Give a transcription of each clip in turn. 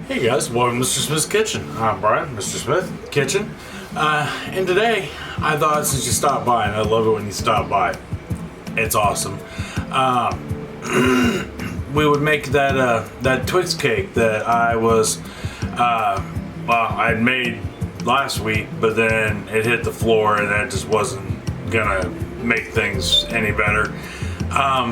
Hey guys, welcome to Mr. Smith's Kitchen. I'm Brian, Mr. Smith Kitchen. And today, I thought since you stopped by, and I love it when you stop by, it's awesome. We would make that Twix cake that I'd made last week, but then it hit the floor and that just wasn't gonna make things any better.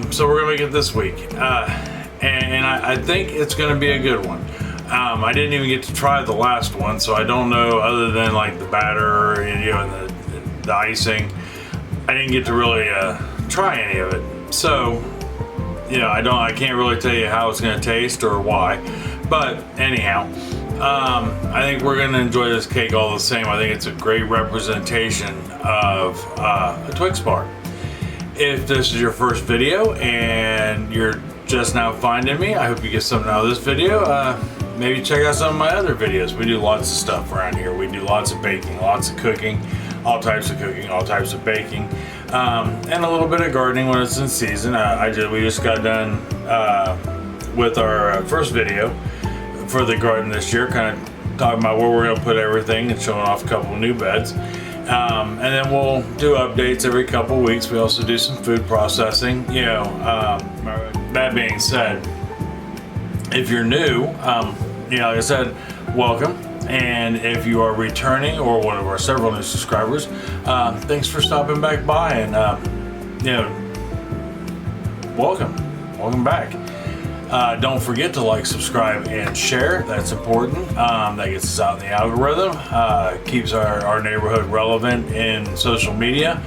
So we're gonna make it this week. And I think it's gonna be a good one. I didn't even get to try the last one, so I don't know, other than like the batter and the icing. I didn't get to really try any of it. So, I can't really tell you how it's gonna taste or why. But anyhow, I think we're gonna enjoy this cake all the same. I think it's a great representation of a Twix bar. If this is your first video and you're just now finding me, I hope you get something out of this video. Maybe check out some of my other videos. We do lots of stuff around here. We do lots of baking, lots of cooking, all types of cooking, all types of baking, and a little bit of gardening when it's in season. We just got done with our first video for the garden this year, kind of talking about where we're going to put everything and showing off a couple of new beds. And then we'll do updates every couple of weeks. We also do some food processing. That being said, if you're new, like I said, welcome. And if you are returning or one of our several new subscribers, thanks for stopping back by and, welcome back. Don't forget to like, subscribe, and share. That's important. That gets us out in the algorithm, keeps our neighborhood relevant in social media,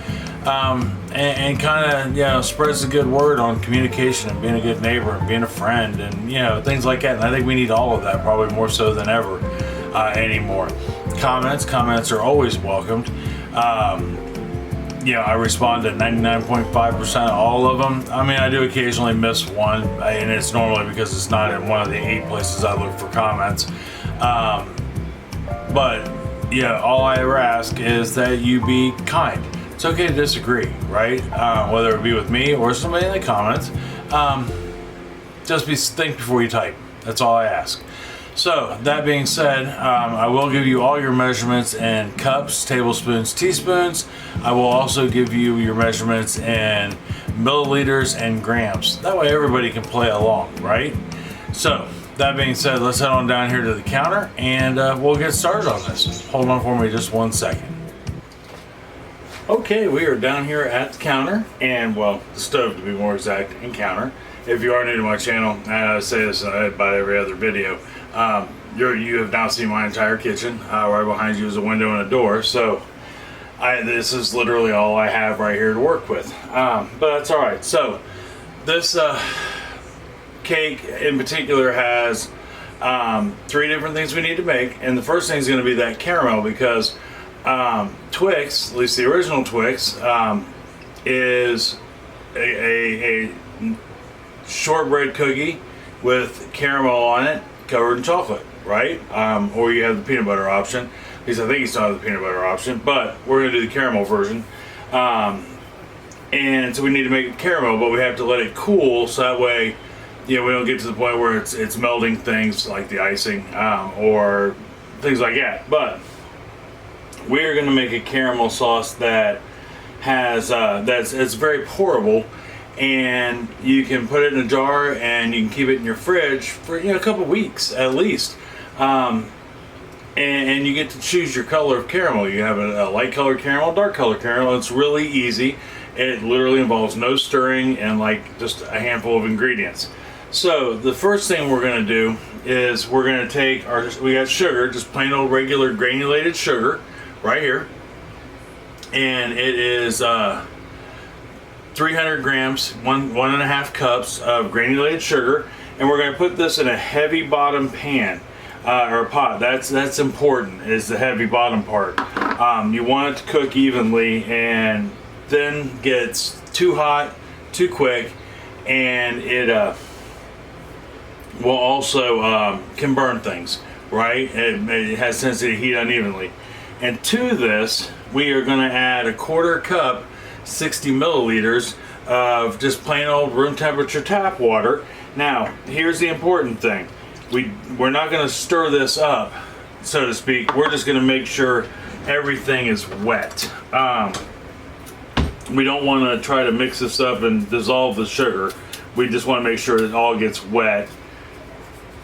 and kind of spreads the good word on communication and being a good neighbor and being a friend and things like that. And I think we need all of that, probably more so than ever anymore. Comments are always welcomed. I respond to 99.5% of all of them. I mean, I do occasionally miss one, and it's normally because it's not in one of the 8 places I look for comments. But all I ever ask is that you be kind. It's okay to disagree, right? Whether it be with me or somebody in the comments. Just think before you type. That's all I ask. So, that being said, I will give you all your measurements in cups, tablespoons, teaspoons. I will also give you your measurements in milliliters and grams. That way everybody can play along, right? So, that being said, let's head on down here to the counter and we'll get started on this. Hold on for me just 1 second. Okay, we are down here at the counter, and the stove to be more exact, and counter. If you are new to my channel, and I say this about every other video, you have now seen my entire kitchen. Right behind you is a window and a door, so this is literally all I have right here to work with. But that's all right. So this cake in particular has 3 different things we need to make, and the first thing is going to be that caramel, because Twix, at least the original Twix, is a shortbread cookie with caramel on it, covered in chocolate, right? Or you have the peanut butter option, because I think you still have the peanut butter option, but we're going to do the caramel version. And so we need to make it caramel, but we have to let it cool, so that way, we don't get to the point where it's melting things like the icing, or things like that. But we're going to make a caramel sauce that has it's very pourable, and you can put it in a jar and you can keep it in your fridge for a couple weeks at least, and you get to choose your color of caramel. You have a light colored caramel, dark colored caramel. It's really easy. It literally involves no stirring and just a handful of ingredients. So the first thing we're going to do is we're going to take we got sugar, just plain old regular granulated sugar right here, and it is 300 grams, one and a half cups of granulated sugar, and we're going to put this in a heavy bottom pan or pot. That's important, is the heavy bottom part. You want it to cook evenly, and then gets too hot too quick, and it will also can burn things, right? It has a tendency to heat unevenly. And to this, we are going to add a 1/4 cup, 60 milliliters of just plain old room temperature tap water. Now, here's the important thing. we're not going to stir this up, so to speak. We're just going to make sure everything is wet. We don't want to try to mix this up and dissolve the sugar. We just want to make sure it all gets wet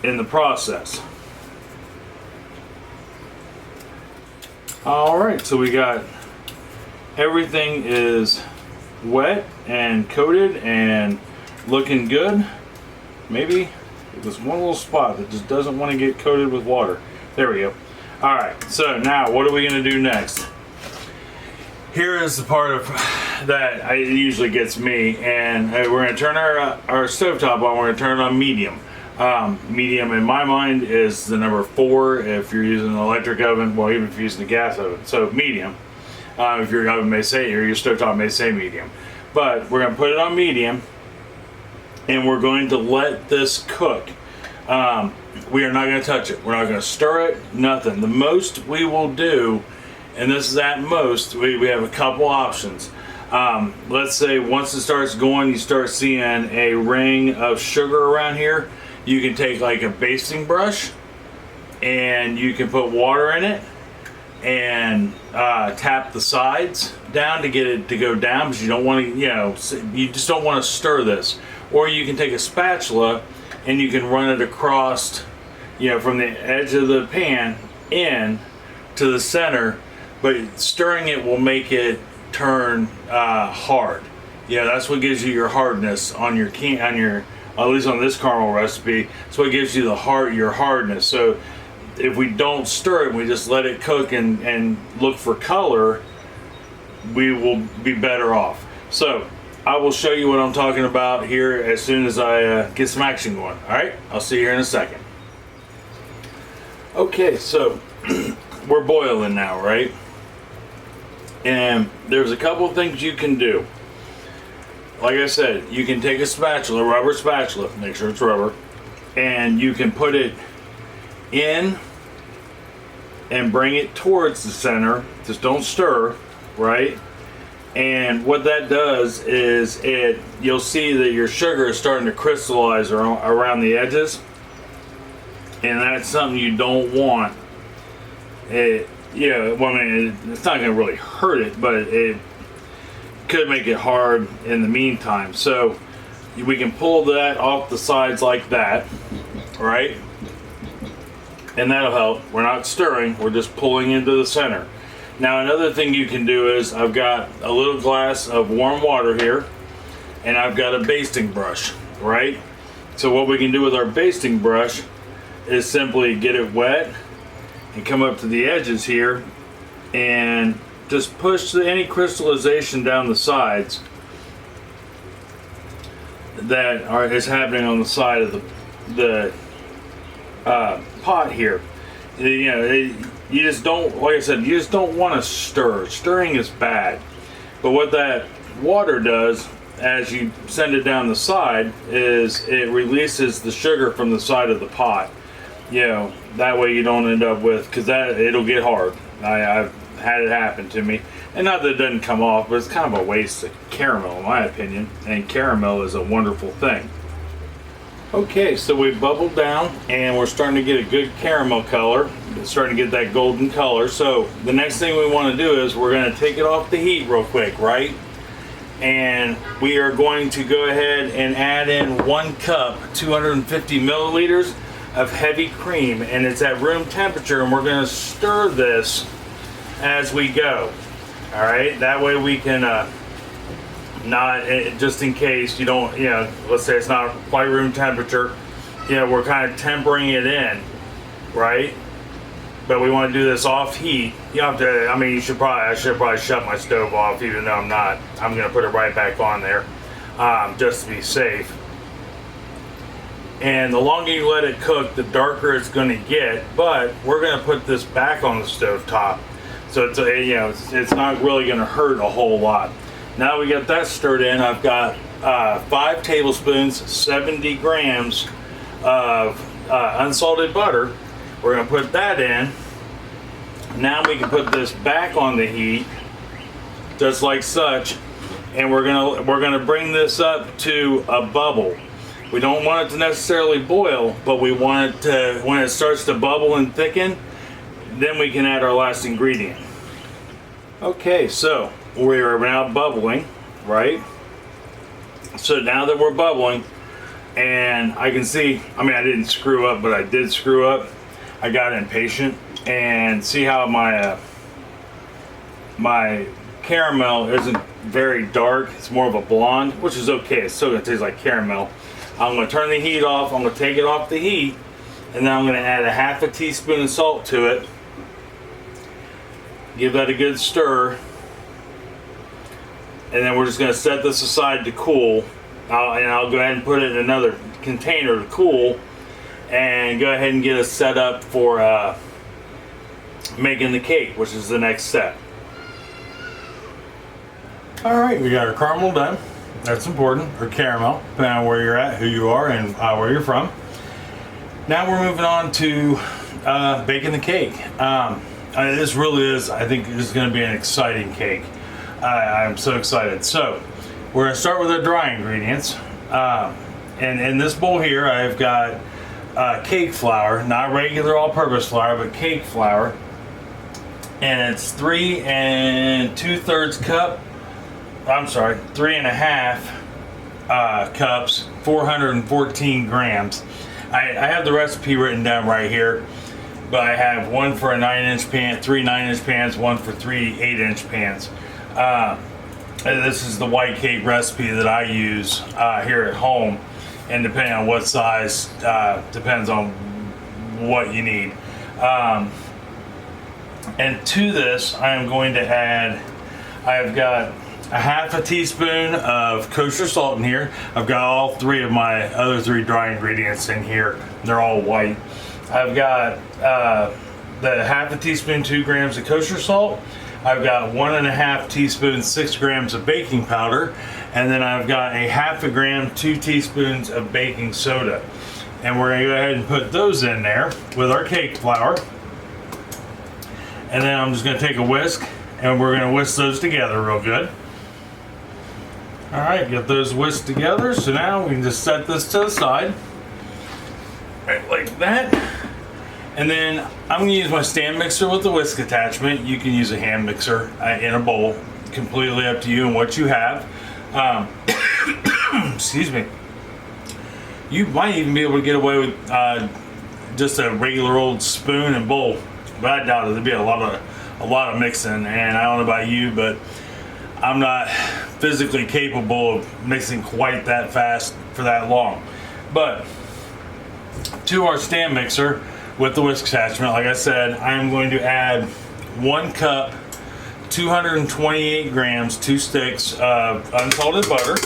in the process. All right, so we got everything is wet and coated and looking good. Maybe there's one little spot that just doesn't want to get coated with water. There we go. All right, so now what are we going to do next? Here is the part of that usually gets me, and we're going to turn our stovetop on. We're going to turn it on medium. Medium in my mind is the number 4 if you're using an electric oven, well, even if you're using a gas oven. So medium. If your oven may say, or your stovetop may say medium. But we're going to put it on medium, and we're going to let this cook. We are not going to touch it. We're not going to stir it, nothing. The most we will do, and this is at most, we have a couple options. Let's say once it starts going, you start seeing a ring of sugar around here. You can take like a basting brush and you can put water in it and tap the sides down to get it to go down, because you don't want to, you just don't want to stir this. Or you can take a spatula and you can run it across, from the edge of the pan in to the center, but stirring it will make it turn hard. That's what gives you your hardness on your at least on this caramel recipe. It's what gives you your hardness. So if we don't stir it and we just let it cook and look for color, we will be better off. So I will show you what I'm talking about here as soon as I get some action going. All right, I'll see you here in a second. Okay, so we're boiling now, right? And there's a couple of things you can do. Like I said, you can take a spatula, rubber spatula, make sure it's rubber, and you can put it in and bring it towards the center. Just don't stir, right? And what that does is you'll see that your sugar is starting to crystallize around the edges, and that's something you don't want. It's not going to really hurt it, but it could make it hard in the meantime. So we can pull that off the sides like that, right? And that'll help. We're not stirring, we're just pulling into the center. Now another thing you can do is, I've got a little glass of warm water here, and I've got a basting brush, right? So what we can do with our basting brush is simply get it wet and come up to the edges here and just push any crystallization down the sides that is happening on the side of the pot here. You just don't, like I said, you just don't want to stir. Stirring is bad. But what that water does, as you send it down the side, is it releases the sugar from the side of the pot. That way you don't end up with, because it'll get hard. I've had it happen to me, and not that it doesn't come off, but it's kind of a waste of caramel in my opinion, and caramel is a wonderful thing. Okay, so we bubbled down and we're starting to get a good caramel color. It's starting to get that golden color. So the next thing we want to do is we're going to take it off the heat real quick, right? And we are going to go ahead and add in 1 cup, 250 milliliters of heavy cream, and it's at room temperature, and we're going to stir this as we go. All right, that way we can not, just in case you don't, let's say it's not quite room temperature, we're kind of tempering it in, right? But we want to do this off heat. You have to, I should probably shut my stove off, even though I'm not. I'm going to put it right back on there, just to be safe. And the longer you let it cook, the darker it's going to get. But we're going to put this back on the stove top, so it's not really going to hurt a whole lot. Now we got that stirred in. I've got 5 tablespoons, 70 grams of unsalted butter. We're going to put that in. Now we can put this back on the heat, just like such, and we're gonna bring this up to a bubble. We don't want it to necessarily boil, but we want it to, when it starts to bubble and thicken, then we can add our last ingredient. Okay, so we are now bubbling, right? So now that we're bubbling, and I can see, I mean, I didn't screw up, but I did screw up. I got impatient, and see how my my caramel isn't very dark. It's more of a blonde, which is okay. It's still gonna taste like caramel. I'm gonna turn the heat off. I'm gonna take it off the heat, and then I'm gonna add a half a teaspoon of salt to it. Give that a good stir, and then we're just gonna set this aside to cool. I'll go ahead and put it in another container to cool, and go ahead and get us set up for making the cake, which is the next step. All right, we got our caramel done. That's important, or caramel, depending on where you're at, who you are, and where you're from. Now we're moving on to baking the cake. This really is, I think this is going to be an exciting cake. I'm so excited. So we're going to start with our dry ingredients. And in this bowl here, I've got cake flour, not regular all-purpose flour, but cake flour. And it's 3 2/3 cup. I'm sorry, 3 1/2 cups, 414 grams. I have the recipe written down right here, but I have one for a 9-inch pan, 3 9-inch pans, one for 3 8-inch pans. This is the white cake recipe that I use here at home, and depending on what size, depends on what you need. And to this, I am going to add, I've got a half a teaspoon of kosher salt in here. I've got all 3 of my other 3 dry ingredients in here. They're all white. I've got the half a teaspoon, 2 grams of kosher salt. I've got 1 1/2 teaspoons, 6 grams of baking powder. And then I've got a half a gram, 2 teaspoons of baking soda. And we're gonna go ahead and put those in there with our cake flour. And then I'm just gonna take a whisk, and we're gonna whisk those together real good. All right, get those whisked together. So now we can just set this to the side, right like that. And then I'm gonna use my stand mixer with the whisk attachment. You can use a hand mixer in a bowl, completely up to you and what you have. Excuse me. You might even be able to get away with just a regular old spoon and bowl, but I doubt it. There'd be a lot of mixing, and I don't know about you, but I'm not physically capable of mixing quite that fast for that long. But to our stand mixer with the whisk attachment, like I said, I'm going to add 1 cup, 228 grams, 2 sticks of unsalted butter,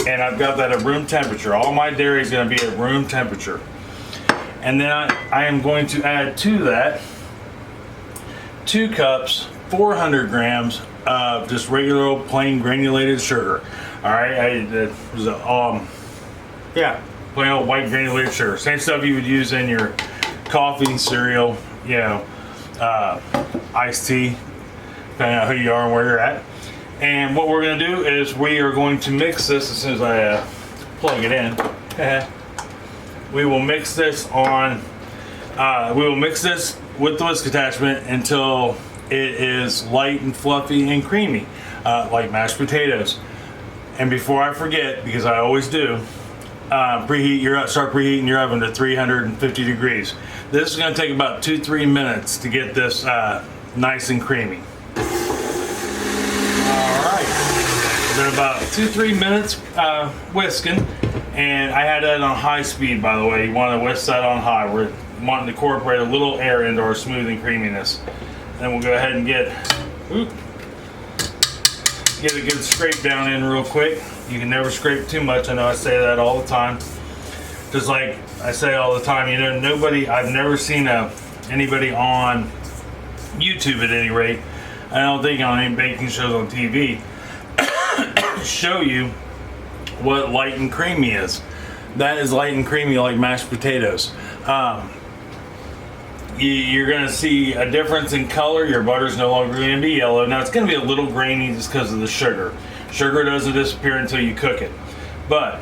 and I've got that at room temperature. All my dairy is going to be at room temperature. And then I am going to add to that 2 cups, 400 grams of just regular old plain granulated sugar. All right, it was plain old white granulated sugar. Same stuff you would use in your coffee, cereal, you know, iced tea, depending on who you are and where you're at. And what we're going to do is we are going to mix this as soon as I plug it in. We will mix this on. We will mix this with the whisk attachment until it is light and fluffy and creamy, like mashed potatoes. And before I forget, because I always do, start preheating your oven to 350 degrees. This is going to take about 2-3 minutes to get this nice and creamy. All right, been about 2-3 minutes whisking, and I had that on high speed. By the way, you want to whisk that on high. We're wanting to incorporate a little air into our smoothing creaminess. Then we'll go ahead and get a good scrape down in real quick. You can never scrape too much. I know I say that all the time. Just like I say all the time, you know, I've never seen anybody on YouTube at any rate, I don't think on any baking shows on TV, show you what light and creamy is. That is light and creamy like mashed potatoes. You're going to see a difference in color. Your butter's no longer going to be yellow. Now it's going to be a little grainy just because of the sugar. Sugar doesn't disappear until you cook it. But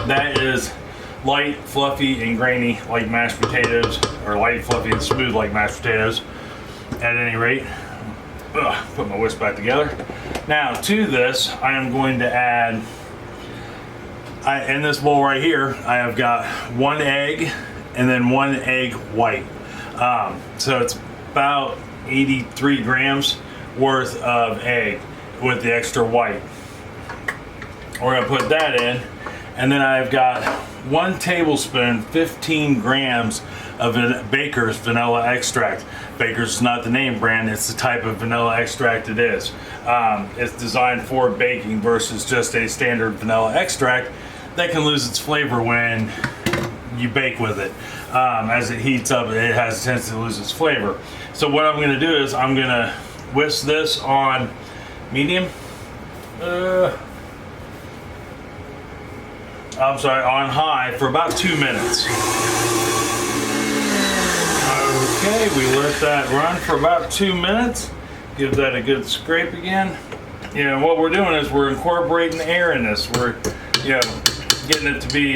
that is light, fluffy, and grainy like mashed potatoes, or light, fluffy, and smooth like mashed potatoes. At any rate, put my whisk back together. Now to this, I am going to add, in this bowl right here, I have got 1 egg and then 1 egg white. So it's about 83 grams worth of egg with the extra white. We're gonna put that in, and then I've got 1 tablespoon, 15 grams of Baker's vanilla extract. Baker's is not the name brand, it's the type of vanilla extract it is. It's designed for baking versus just a standard vanilla extract that can lose its flavor when you bake with it. As it heats up, it has a tendency to lose its flavor. So what I'm gonna do is I'm gonna whisk this on medium. I'm sorry, on high for about 2 minutes. Okay, we let that run for about 2 minutes. Give that a good scrape again. You know, what we're doing is we're incorporating air in this. We're, you know, getting it to be,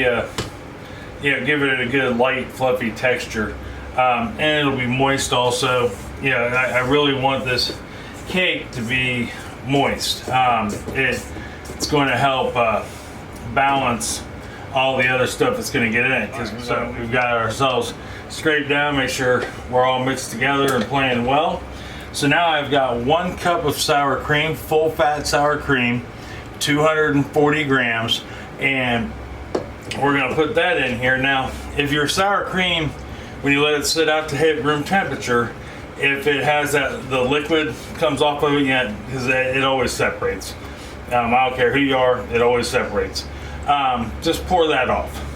give it a good light, fluffy texture. And it'll be moist also. You know, I really want this cake to be moist. It's going to help balance all the other stuff that's going to get in it, because we've got ourselves scraped down, make sure we're all mixed together and playing well. So now I've got 1 cup of sour cream, full fat sour cream, 240 grams, and we're going to put that in here. Now, if your sour cream, when you let it sit out to hit room temperature, if it has the liquid comes off of it, because it always separates. I don't care who you are, it always separates. Just pour that off.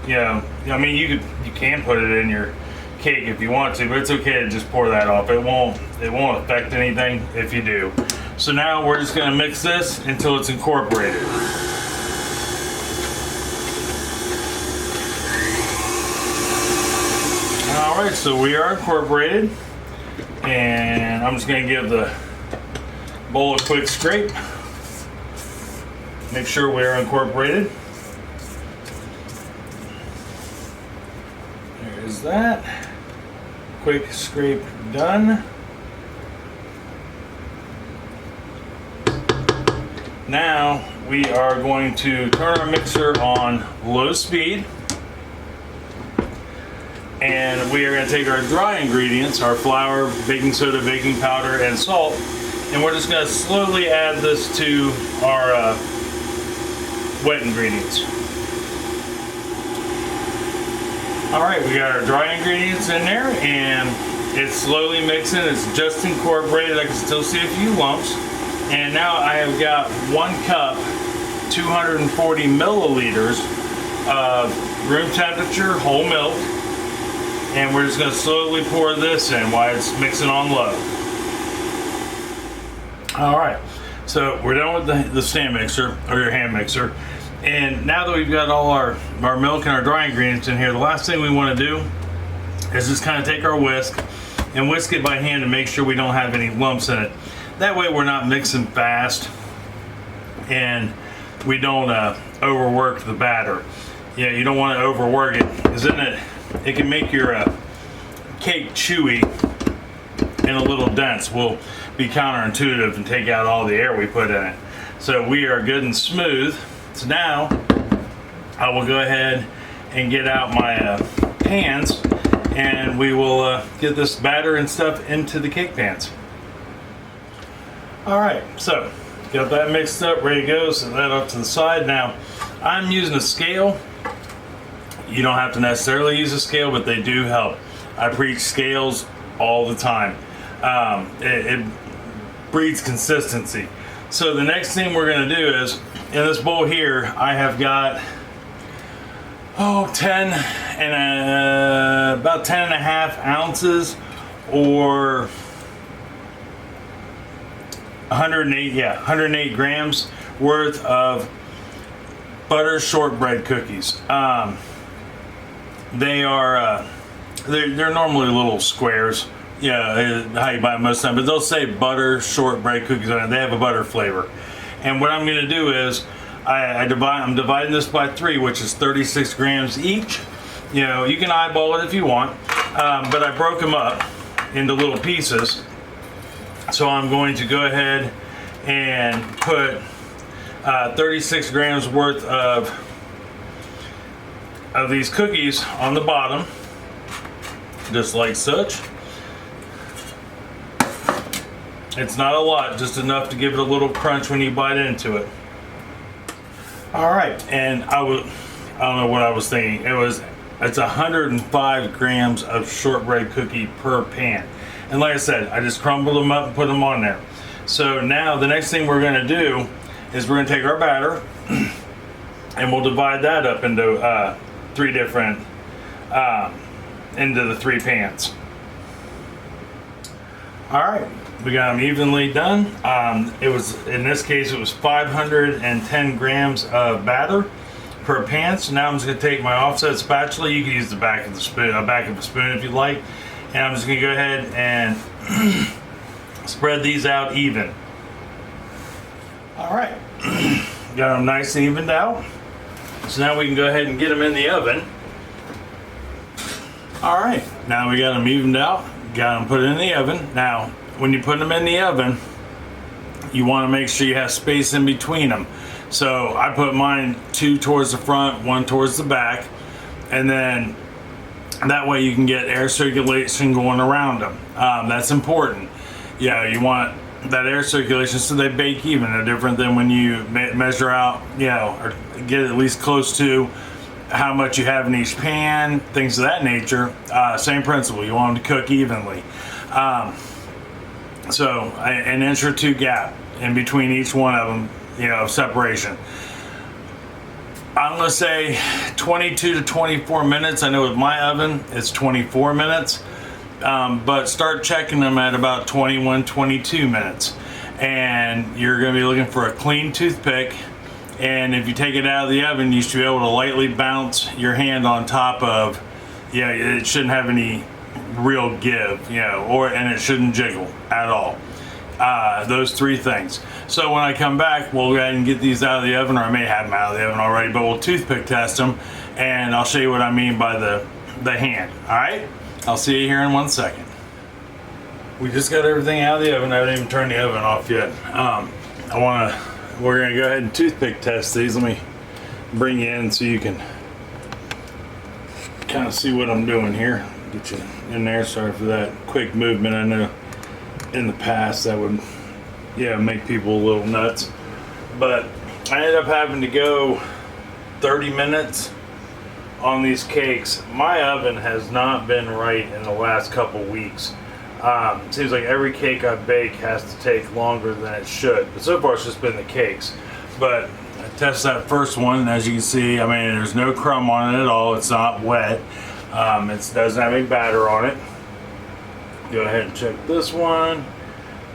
You know, I mean, you can put it in your cake if you want to, but it's okay to just pour that off. It won't affect anything if you do. So now we're just going to mix this until it's incorporated. All right, so we are incorporated, and I'm just going to give the bowl a quick scrape. Make sure we are incorporated. There is that. Quick scrape done. Now we are going to turn our mixer on low speed, and we are going to take our dry ingredients, our flour, baking soda, baking powder, and salt, and we're just going to slowly add this to our wet ingredients. All right, we got our dry ingredients in there, and it's slowly mixing. It's just incorporated. I can still see a few lumps. And now I have got 1 cup, 240 milliliters of room temperature whole milk, and we're just going to slowly pour this in while it's mixing on low. All right, so we're done with the stand mixer or your hand mixer. And now that we've got all our milk and our dry ingredients in here, the last thing we want to do is just kind of take our whisk and whisk it by hand and make sure we don't have any lumps in it. That way we're not mixing fast and we don't overwork the batter. Yeah, you don't want to overwork it, because then it can make your cake chewy and a little dense. Will be counterintuitive and take out all the air we put in it. So we are good and smooth. So now I will go ahead and get out my pans, and we will get this batter and stuff into the cake pans. All right, so got that mixed up, ready to go. So that up to the side. Now I'm using a scale. You don't have to necessarily use a scale, but they do help. I preach scales all the time. It breeds consistency. So the next thing we're going to do is, in this bowl here, I have got about 10 and a half ounces, or 108 grams worth of butter shortbread cookies. They are they're normally little squares. Yeah, how you buy them most of the time, but they'll say butter shortbread cookies on it. They have a butter flavor. And what I'm going to do is I'm dividing this by 3, which is 36 grams each. You know, you can eyeball it if you want, but I broke them up into little pieces. So I'm going to go ahead and put 36 grams worth of these cookies on the bottom, just like such. It's not a lot, just enough to give it a little crunch when you bite into it. All right, and I don't know what I was thinking. It's 105 grams of shortbread cookie per pan. And like I said, I just crumbled them up and put them on there. So now the next thing we're gonna do is we're gonna take our batter and we'll divide that up into 3 different, into the 3 pans. All right. We got them evenly done. In this case, it was 510 grams of batter per pan. So now I'm just gonna take my offset spatula. You can use the back of the spoon, back of a spoon if you like. And I'm just gonna go ahead and spread these out even. All right, got them nice and evened out. So now we can go ahead and get them in the oven. All right, now we got them evened out. Got them put in the oven. Now, when you put them in the oven, you want to make sure you have space in between them. So I put mine 2 towards the front, 1 towards the back, and then that way you can get air circulation going around them. That's important. Yeah, you want that air circulation so they bake even. They're different than when you measure out, you know, or get at least close to how much you have in each pan, things of that nature. Same principle, you want them to cook evenly. So an inch or 2 gap in between each one of them, you know, separation. I'm gonna say 22 to 24 minutes. I know with my oven, it's 24 minutes, but start checking them at about 21, 22 minutes. And you're gonna be looking for a clean toothpick. And if you take it out of the oven, you should be able to lightly bounce your hand on top of, yeah, it shouldn't have any real give, you know, and it shouldn't jiggle at all. Those 3 things. So when I come back, we'll go ahead and get these out of the oven, or I may have them out of the oven already, but we'll toothpick test them, and I'll show you what I mean by the hand. All right, I'll see you here in 1 second. We just got everything out of the oven. I haven't even turned the oven off yet. We're gonna go ahead and toothpick test these. Let me bring you in so you can kind of see what I'm doing here. Get you in there. Sorry for that quick movement. I know in the past that would, yeah, make people a little nuts. But I ended up having to go 30 minutes on these cakes. My oven has not been right in the last couple weeks. It seems like every cake I bake has to take longer than it should. But so far it's just been the cakes. But I tested that first one, and as you can see, I mean, there's no crumb on it at all. It's not wet. It doesn't have any batter on it. Go ahead and check this one,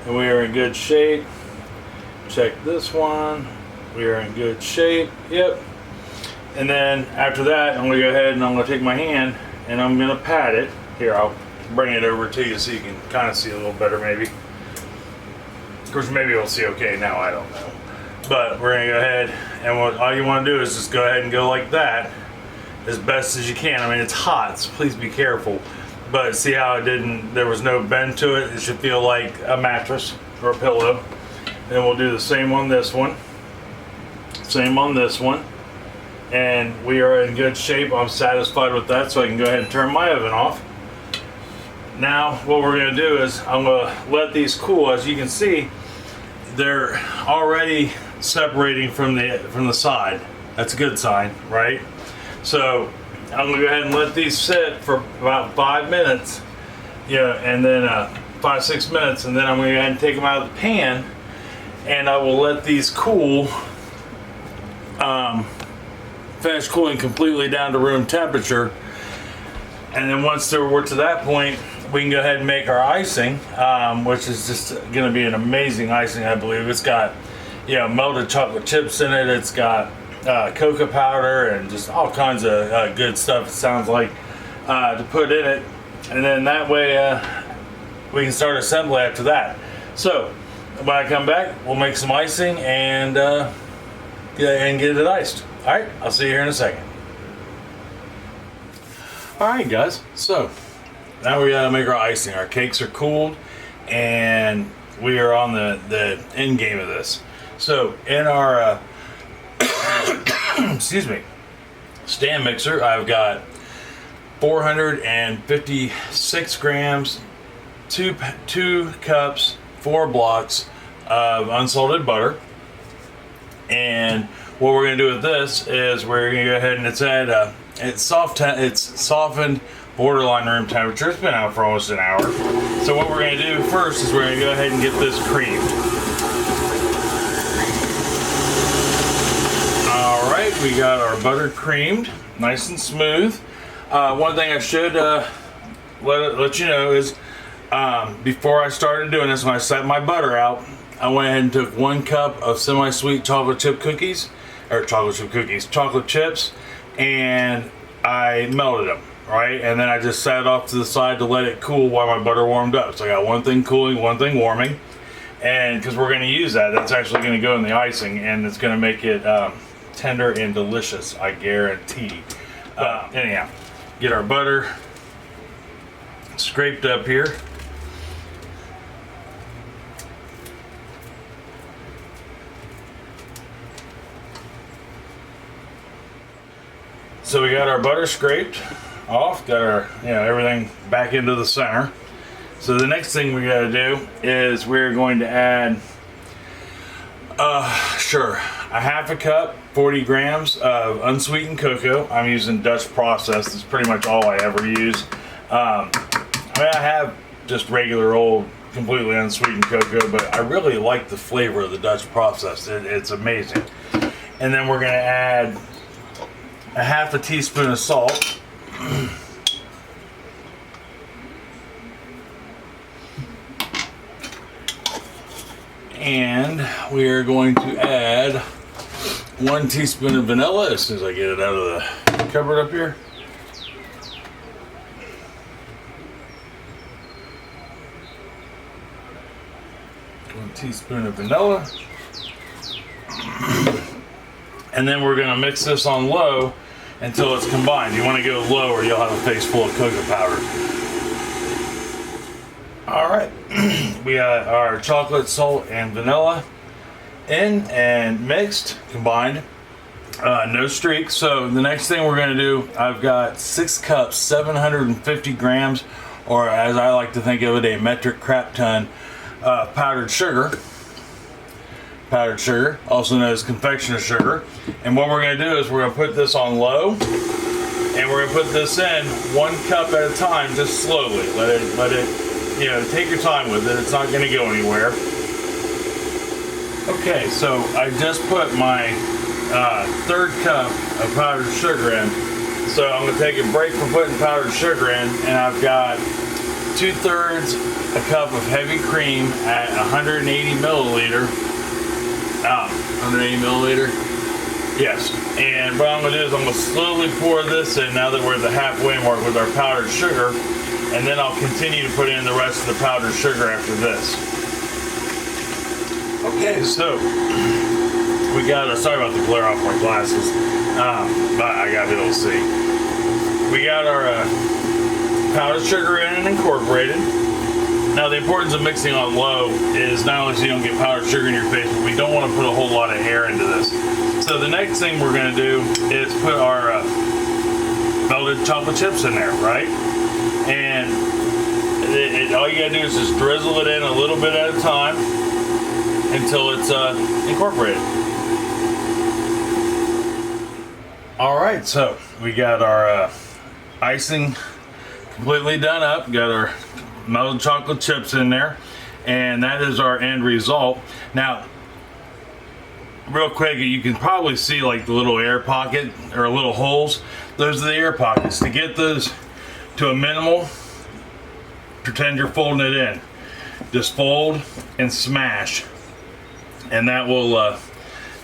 and we are in good shape. Check this one, we are in good shape. Yep. And then after that, I'm gonna go ahead and I'm gonna take my hand and I'm gonna pat it. Here, I'll bring it over to you so you can kind of see a little better maybe. Of course, maybe you'll see okay now, I don't know. But we're gonna go ahead, and all you wanna do is just go ahead and go like that as best as you can. I mean, it's hot, so please be careful. But see how there was no bend to it? It should feel like a mattress or a pillow. Then we'll do the same on this one. Same on this one. And we are in good shape. I'm satisfied with that, so I can go ahead and turn my oven off. Now, what we're gonna do is I'm gonna let these cool. As you can see, they're already separating from the side. That's a good sign, right? So I'm gonna go ahead and let these sit for about 5 minutes, and then 5-6 minutes, and then I'm gonna go ahead and take them out of the pan, and I will let these cool, finish cooling completely down to room temperature. And then once we're to that point, we can go ahead and make our icing, which is just gonna be an amazing icing, I believe. It's got, melted chocolate chips in it. It's got cocoa powder and just all kinds of good stuff, it sounds like, to put in it. And then that way we can start assembly after that. So when I come back, we'll make some icing and and get it iced. All right, I'll see you here in a second. All right, guys. So now we gotta make our icing. Our cakes are cooled, and we are on the end game of this. So in our excuse me, stand mixer, I've got 456 grams, two cups, 4 blocks of unsalted butter. And what we're going to do with this is we're going to go ahead and it's softened, borderline room temperature. It's been out for almost an hour. So what we're going to do first is we're going to go ahead and get this creamed. All right, we got our butter creamed, nice and smooth. One thing I should let you know is before I started doing this, when I set my butter out, I went ahead and took 1 cup of semi-sweet chocolate chip cookies, chocolate chips, and I melted them, right? And then I just set it off to the side to let it cool while my butter warmed up. So I got one thing cooling, one thing warming, and because we're going to use that's actually going to go in the icing, and it's going to make it tender and delicious, I guarantee. Anyhow, get our butter scraped up here. So we got our butter scraped off, got our everything back into the center. So the next thing we got to do is we're going to add a half a cup, 40 grams of unsweetened cocoa. I'm using Dutch processed. It's pretty much all I ever use. I have just regular old completely unsweetened cocoa, but I really like the flavor of the Dutch processed. It's amazing. And then we're going to add a half a teaspoon of salt. And we are going to add 1 teaspoon of vanilla as soon as I get it out of the cupboard up here. One teaspoon of vanilla. And then we're going to mix this on low until it's combined. You want to go low or you'll have a face full of cocoa powder. All right, we got our chocolate, salt, and vanilla in and mixed, combined. No streaks. So the next thing we're going to do, I've got 6 cups, 750 grams, or as I like to think of it, a metric crap ton powdered sugar. Powdered sugar, also known as confectioner sugar. And what we're going to do is we're going to put this on low, and we're going to put this in 1 cup at a time, just slowly. Let it, take your time with it. It's not going to go anywhere. Okay, so I just put my 3rd cup of powdered sugar in. So I'm going to take a break from putting powdered sugar in, and I've got 2/3 a cup of heavy cream at 180 milliliter. 180 milliliter. Yes. And what I'm going to do is I'm going to slowly pour this in now that we're at the halfway mark with our powdered sugar. And then I'll continue to put in the rest of the powdered sugar after this. Okay, so we got, sorry about the glare off my glasses, but I got to be able to see. We got our powdered sugar in and incorporated. Now the importance of mixing on low is not only so you don't get powdered sugar in your face, but we don't want to put a whole lot of air into this. So the next thing we're going to do is put our melted chocolate chips in there, right? And all you gotta do is just drizzle it in a little bit at a time until it's incorporated. All right, so we got our icing completely done up. Got our melted chocolate chips in there, and that is our end result. Now, real quick, you can probably see like the little air pocket or little holes. Those are the air pockets. To get those to a minimal, pretend you're folding it in. Just fold and smash, and that will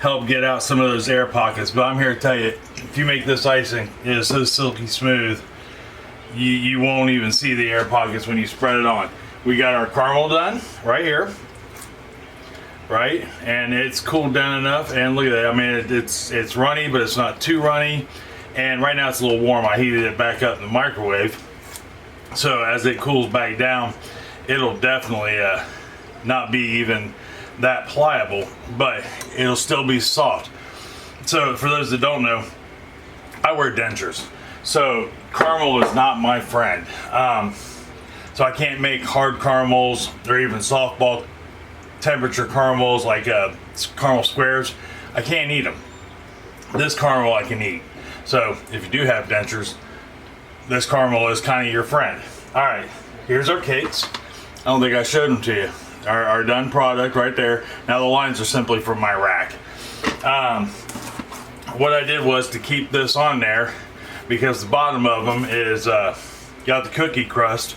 help get out some of those air pockets. But I'm here to tell you, if you make this icing, it is so silky smooth, you won't even see the air pockets when you spread it on. We got our caramel done right here. right? And it's cooled down enough, and look at that. I mean, it's runny, but it's not too runny. And right now it's a little warm. I heated it back up in the microwave. So as it cools back down, it'll definitely not be even that pliable, but it'll still be soft. So for those that don't know, I wear dentures. So caramel is not my friend. So I can't make hard caramels or even softball temperature caramels like caramel squares. I can't eat them. This caramel I can eat. So if you do have dentures, this caramel is kind of your friend. All right, here's our cakes. I don't think I showed them to you. Our done product right there. Now the lines are simply from my rack. What I did was to keep this on there, because the bottom of them is got the cookie crust,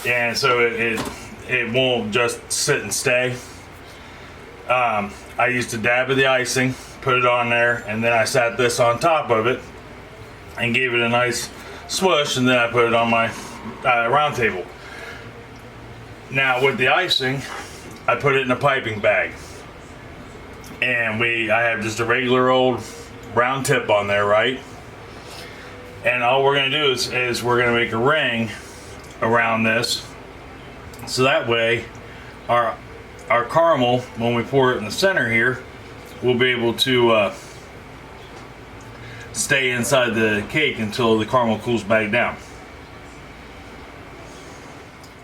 and so it won't just sit and stay. I used a dab of the icing, put it on there, and then I sat this on top of it and gave it a nice smush, and then I put it on my round table. Now with the icing, I put it in a piping bag, and I have just a regular old round tip on there, right? And all we're gonna do is we're gonna make a ring around this, so that way our caramel, when we pour it in the center here, will be able to stay inside the cake until the caramel cools back down.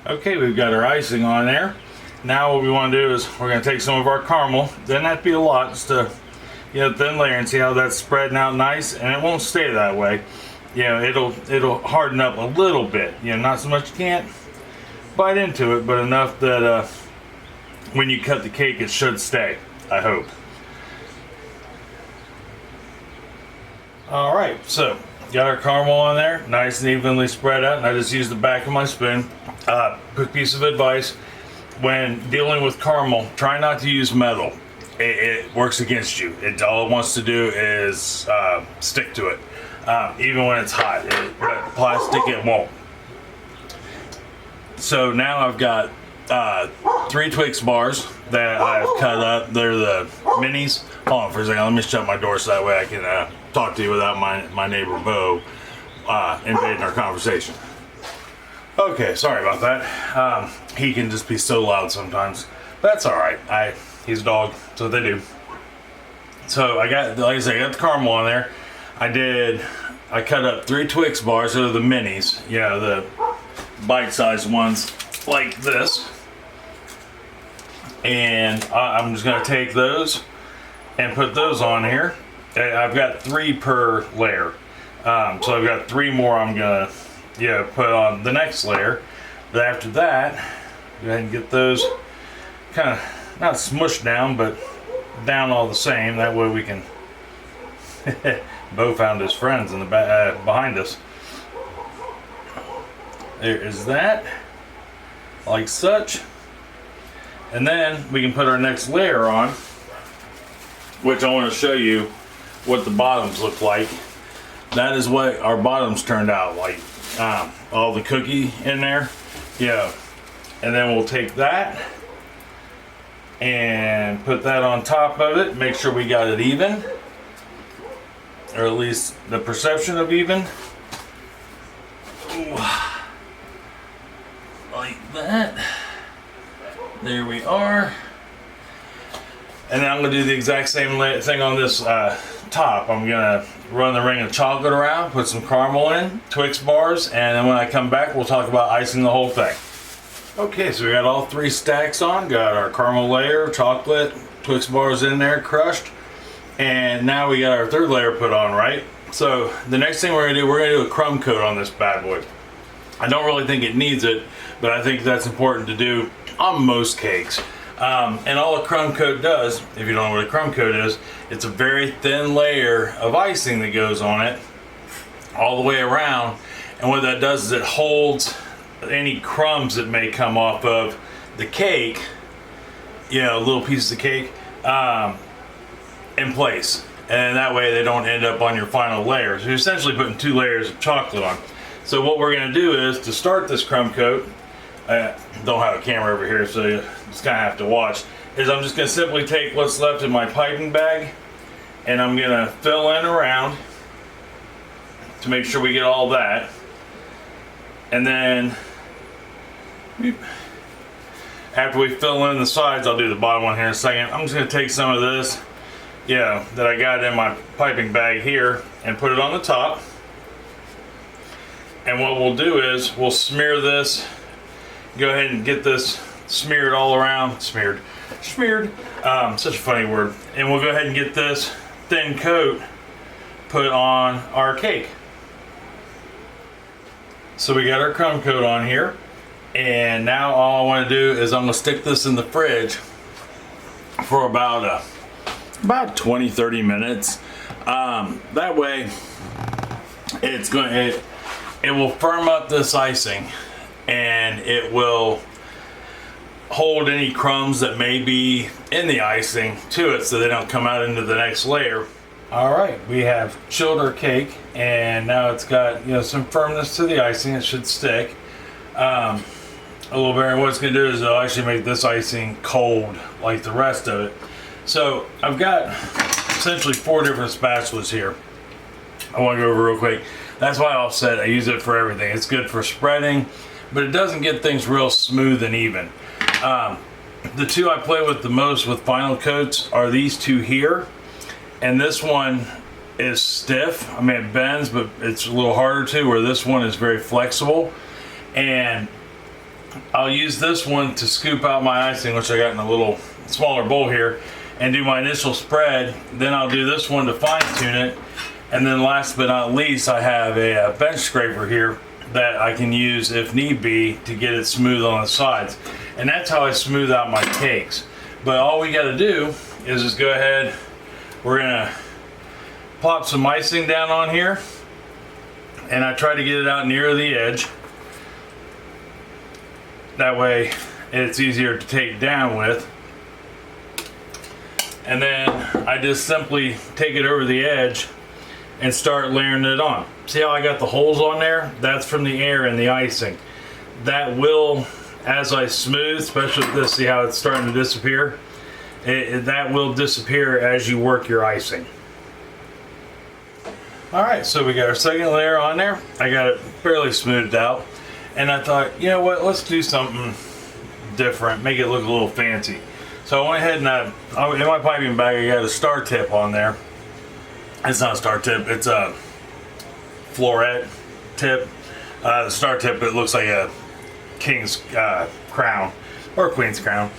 Okay, we've got our icing on there. Now what we want to do is we're going to take some of our caramel. Doesn't have to be a lot, just a thin layer, and see how that's spreading out nice. And it won't stay that way. It'll harden up a little bit. Not so much you can't bite into it, but enough that when you cut the cake, it should stay, I hope. All right, so got our caramel on there, nice and evenly spread out. And I just used the back of my spoon. Quick piece of advice: when dealing with caramel, try not to use metal. It works against you. All it wants to do is stick to it, even when it's hot. But plastic, it won't. So now I've got 3 Twix bars that I've cut up. They're the minis. Hold on for a second. Let me shut my door so that way I can talk to you without my neighbor Bo invading our conversation. Okay, sorry about that. He can just be so loud sometimes. That's all right. He's a dog, so they do. So I got, like I said, I got the caramel on there. I cut up 3 Twix bars. They're the minis. The bite-sized ones like this. And I'm just gonna take those and put those on here. I've got 3 per layer. So I've got 3 more I'm gonna put on the next layer. But after that, go ahead and get those kind of not smushed down, but down all the same. That way we can Bo found his friends in the behind us. There is that, like such. And then we can put our next layer on, which I want to show you what the bottoms look like. That is what our bottoms turned out like. All the cookie in there. And then we'll take that and put that on top of it. Make sure we got it even, or at least the perception of even. Ooh. Like that. There we are. And then I'm going to do the exact same thing on this top. I'm going to run the ring of chocolate around, put some caramel in, Twix bars, and then when I come back, we'll talk about icing the whole thing. Okay, so we got all 3 stacks on. Got our caramel layer, chocolate, Twix bars in there, crushed. And now we got our 3rd layer put on, right? So the next thing we're going to do a crumb coat on this bad boy. I don't really think it needs it, but I think that's important to do on most cakes. And all a crumb coat does, if you don't know what a crumb coat is, it's a very thin layer of icing that goes on it all the way around. And what that does is it holds any crumbs that may come off of the cake, little pieces of cake, in place. And that way they don't end up on your final layer. So you're essentially putting 2 layers of chocolate on. So what we're going to do is, to start this crumb coat, I don't have a camera over here, so you just kind of have to watch, is I'm just going to simply take what's left in my piping bag and I'm going to fill in around to make sure we get all that. And then after we fill in the sides, I'll do the bottom one here in a second. I'm just going to take some of this, that I got in my piping bag here and put it on the top. And what we'll do is we'll smear this, go ahead and get this smeared all around, smeared, such a funny word. And we'll go ahead and get this thin coat put on our cake. So we got our crumb coat on here, and now all I want to do is I'm going to stick this in the fridge for about 20-30 minutes. That way it will firm up this icing, and it will hold any crumbs that may be in the icing to it so they don't come out into the next layer. Alright, we have chilled our cake, and now it's got some firmness to the icing. It should stick a little bit. And what it's going to do is it'll actually make this icing cold like the rest of it. So I've got essentially 4 different spatulas here. I want to go over real quick. That's why I offset. I use it for everything. It's good for spreading, but it doesn't get things real smooth and even. The 2 I play with the most with final coats are these 2 here, and this one is stiff. I mean, it bends, but it's a little harder to, where this one is very flexible. And I'll use this one to scoop out my icing, which I got in a little smaller bowl here, and do my initial spread. Then I'll do this one to fine tune it. And then last but not least, I have a bench scraper here that I can use if need be to get it smooth on the sides. And that's how I smooth out my cakes. But all we got to do is just go ahead, we're going to plop some icing down on here, and I try to get it out near the edge. That way it's easier to take down with. And then I just simply take it over the edge and start layering it on. See how I got the holes on there? That's from the air and the icing. That will, as I smooth, especially with this, see how it's starting to disappear? That will disappear as you work your icing. Alright, so we got our second layer on there. I got it fairly smoothed out. And I thought, you know what, let's do something different, make it look a little fancy. So I went ahead and in my piping bag I got a star tip on there. It's not a star tip, it's a floret tip. The star tip, it looks like a king's crown or queen's crown.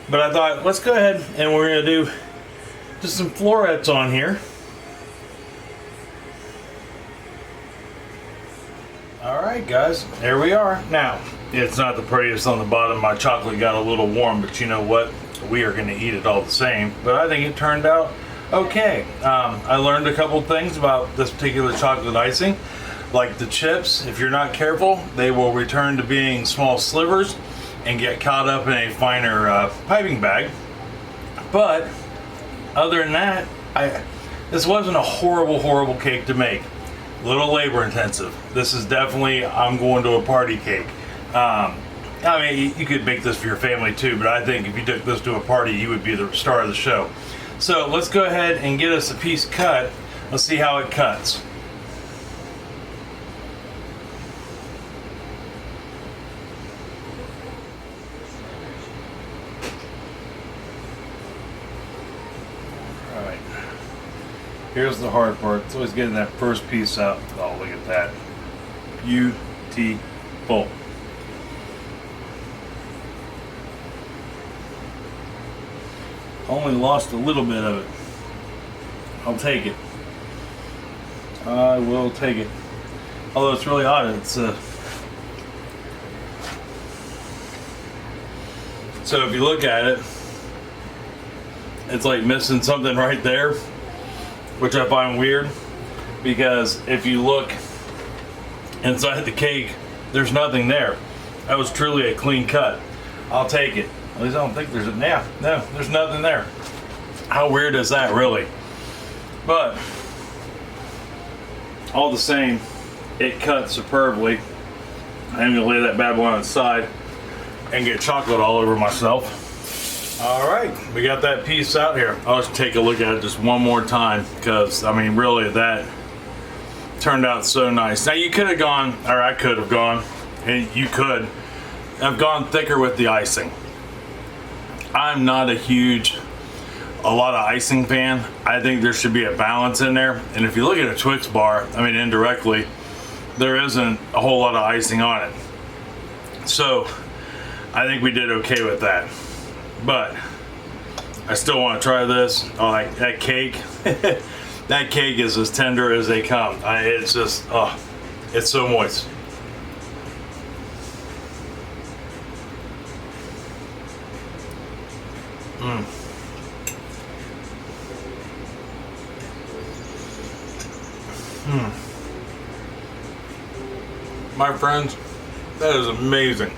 But I thought, let's go ahead and we're going to do just some florets on here. Alright guys, there we are. Now, it's not the prettiest on the bottom. My chocolate got a little warm, but you know what? We are going to eat it all the same. But I think it turned out okay. I learned a couple things about this particular chocolate icing. Like the chips, if you're not careful, they will return to being small slivers and get caught up in a finer piping bag. But other than that, this wasn't a horrible cake to make. A little labor intensive. This is definitely, I'm going to a party cake. I mean, you could make this for your family too, but I think if you took this to a party, you would be the star of the show. So let's go ahead and get us a piece cut. Let's see how it cuts. Alright. Here's the hard part. It's always getting that first piece out. Oh, look at that. Beautiful. Only lost a little bit of it. I'll take it. I will take it. Although it's really odd. It's so if you look at it, it's like missing something right there, which I find weird, because if you look inside the cake, there's nothing there. That was truly a clean cut. I'll take it. At least I don't think there's no, there's nothing there. How weird is that, really? But all the same, it cuts superbly. I'm gonna lay that bad boy on its side. and get chocolate all over myself. All right, we got that piece out here. I'll just take a look at it just one more time because, I mean, really, that turned out so nice. Now, you could have gone, or I could have gone, and you could have gone thicker with the icing. I'm not a lot of icing fan. I think there should be a balance in there. And if you look at a Twix bar, I mean, indirectly, there isn't a whole lot of icing on it. So I think we did okay with that. But I still want to try this. Oh, like that cake. That cake is as tender as they come. It's just, oh, it's so moist. My friends, that is amazing.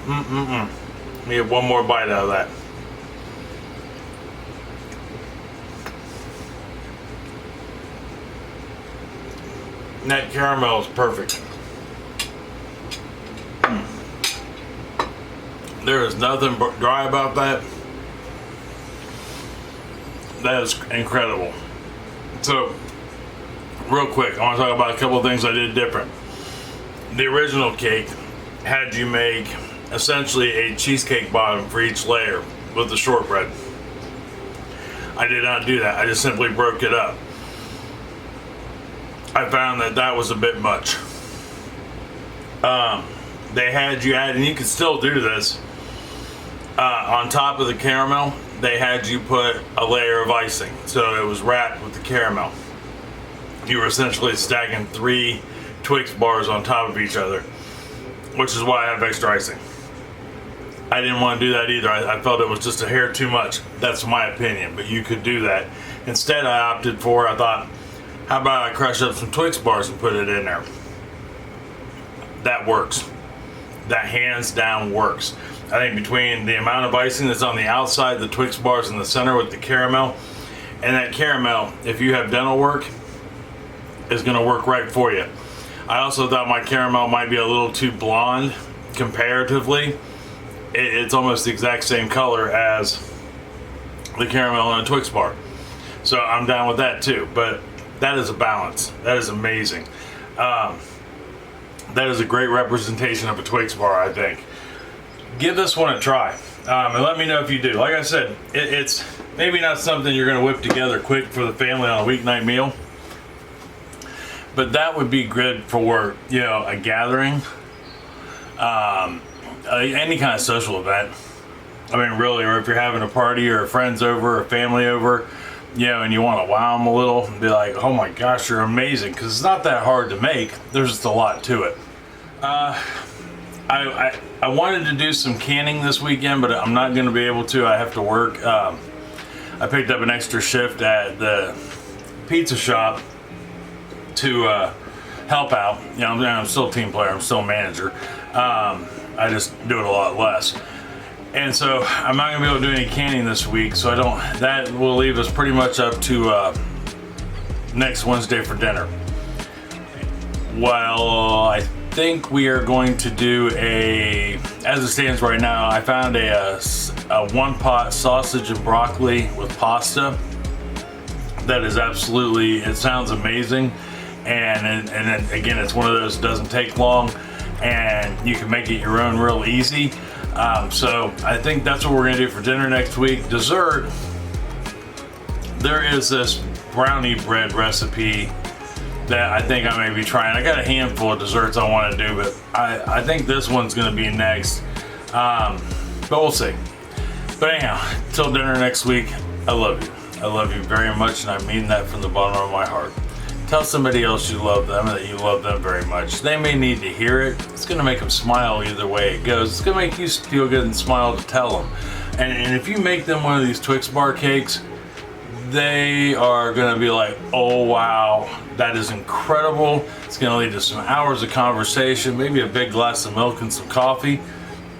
Let me get one more bite out of that. That caramel is perfect. There is nothing dry about that. That is incredible. So, real quick, I want to talk about a couple of things I did different. The original cake had you make essentially a cheesecake bottom for each layer with the shortbread. I did not do that. I just simply broke it up. I found that that was a bit much. They had you add, and you can still do this, on top of the caramel, they had you put a layer of icing. So it was wrapped with the caramel. You were essentially stacking 3 Twix bars on top of each other, which is why I have extra icing. I didn't want to do that either. I felt it was just a hair too much. That's my opinion, but you could do that. Instead, I opted for, I thought, how about I crush up some Twix bars and put it in there? That works. That hands down works. I think between the amount of icing that's on the outside, the Twix bars in the center with the caramel, and that caramel, if you have dental work, is going to work right for you. I also thought my caramel might be a little too blonde comparatively. It's almost the exact same color as the caramel on a Twix bar. So I'm down with that too, but that is a balance. That is amazing. That is a great representation of a Twix bar, I think. Give this one a try, and let me know if you do. Like I said, it's maybe not something you're going to whip together quick for the family on a weeknight meal, but that would be good for, you know, a gathering, any kind of social event. I mean, really, or if you're having a party or friends over or family over, you know, and you want to wow them a little and be like, oh my gosh, you're amazing, because it's not that hard to make. There's just a lot to it. I wanted to do some canning this weekend, but I'm not going to be able to. I have to work. I picked up an extra shift at the pizza shop to help out. You know, I'm still a team player. I'm still a manager. I just do it a lot less. And so I'm not going to be able to do any canning this week. So that will leave us pretty much up to next Wednesday for dinner. Well, I think we are going to do as it stands right now, I found a 1-pot sausage and broccoli with pasta. That is absolutely, it sounds amazing. And then again, it's one of those, doesn't take long, and you can make it your own real easy. So I think that's what we're gonna do for dinner next week. Dessert, there is this brownie bread recipe that I think I may be trying. I got a handful of desserts I want to do, but I think this one's going to be next. But we'll see. But anyhow, till dinner next week, I love you. I love you very much, and I mean that from the bottom of my heart. Tell somebody else you love them and that you love them very much. They may need to hear it. It's going to make them smile either way it goes. It's going to make you feel good and smile to tell them. And if you make them one of these Twix bar cakes, they are going to be like, oh wow, that is incredible. It's going to lead to some hours of conversation, maybe a big glass of milk and some coffee.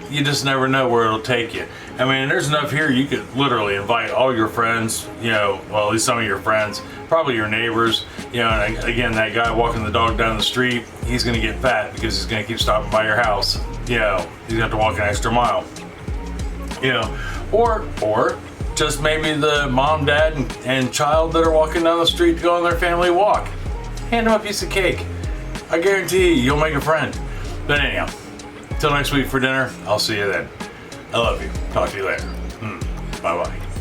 you just never know where it'll take you. I mean, there's enough here you could literally invite all your friends, you know, well, at least some of your friends, probably your neighbors, you know, and again, that guy walking the dog down the street, he's gonna get fat because he's gonna keep stopping by your house. You know, he's gonna have to walk an extra mile. You know, or just maybe the mom, dad, and child that are walking down the street to go on their family walk. Hand them a piece of cake. I guarantee you'll make a friend. But anyhow, till next week for dinner, I'll see you then. I love you. Talk to you later. Bye-bye.